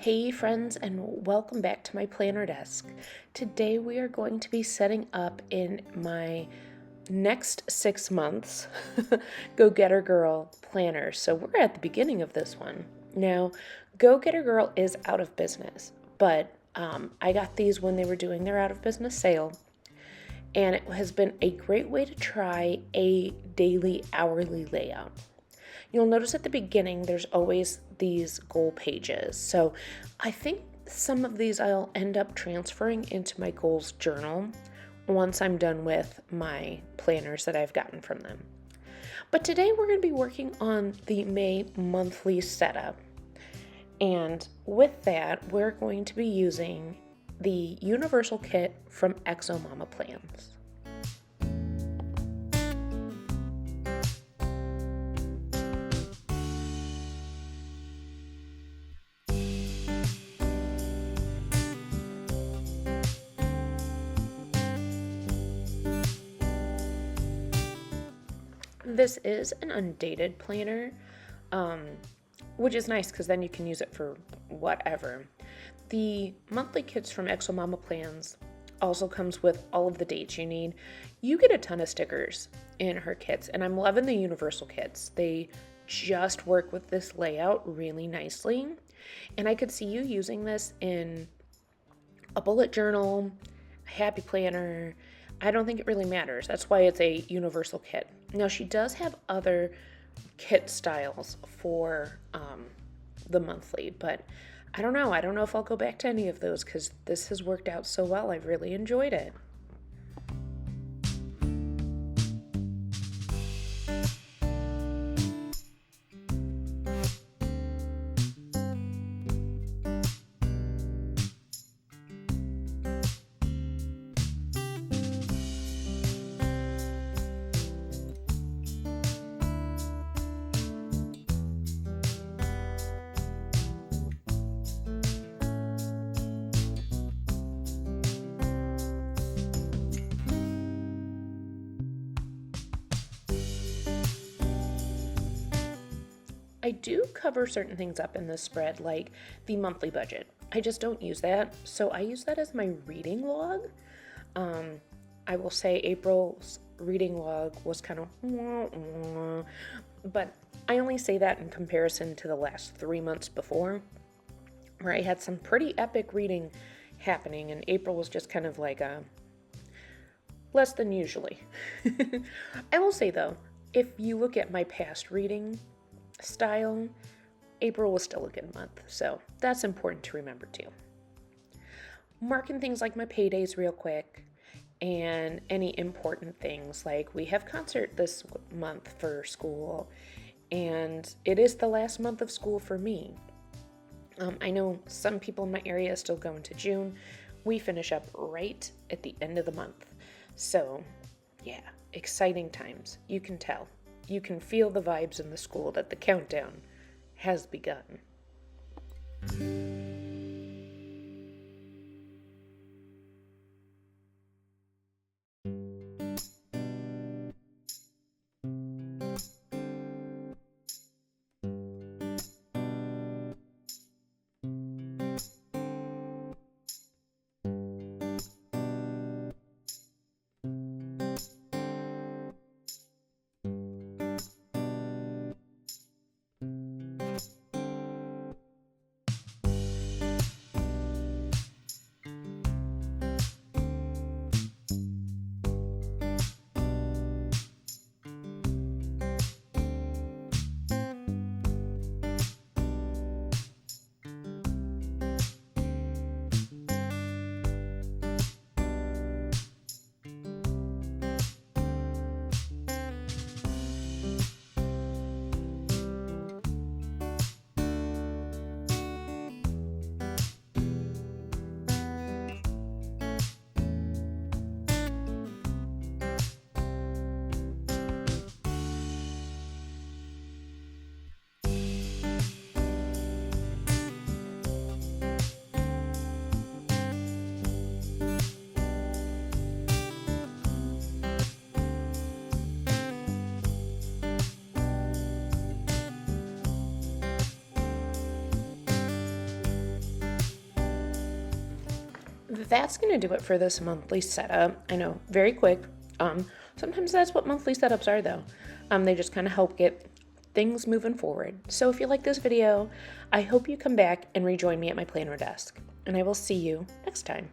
Hey friends, and welcome back to my planner desk. Today we are going to be setting up in my next 6 months Go Getter Girl planner. So we're at the beginning of this one. Now, Go Getter Girl is out of business, but I got these when they were doing their out of business sale, and it has been a great way to try a daily hourly layout. You'll notice at the beginning there's always these goal pages. So I think some of these I'll end up transferring into my goals journal once I'm done with my planners that I've gotten from them. But today we're going to be working on the May monthly setup. And with that, we're going to be using the Universal Kit from Exo Mama Plans. This is an undated planner, um, which is nice because then you can use it for whatever. The monthly kits from Exo Mama Plans also comes with all of the dates you need. You get a ton of stickers in her kits, and I'm loving the universal kits. They just work with this layout really nicely, and I could see you using this in a bullet journal, a happy planner. I don't think it really matters. That's why it's a universal kit. Now, she does have other kit styles for the monthly, but I don't know. I don't know if I'll go back to any of those because this has worked out so well. I've really enjoyed it. I do cover certain things up in this spread, like the monthly budget. I just don't use that, so I use that as my reading log. I will say April's reading log was kind of, but I only say that in comparison to the last 3 months before, where I had some pretty epic reading happening, and April was just kind of like a less than usually. I will say though, if you look at my past reading style, April was still a good month, so that's important to remember too. Marking things like my paydays real quick and any important things like we have concert this month for school, and it is the last month of school for me. I know some people in my area still go into June. We finish up right at the end of the month. So, yeah, exciting times. You can tell. You can feel the vibes in the school that the countdown has begun. that's going to do it for this monthly setup. I know, very quick. Sometimes that's what monthly setups are, though. They just kind of help get things moving forward. So if you like this video, I hope you come back and rejoin me at my planner desk. And I will see you next time.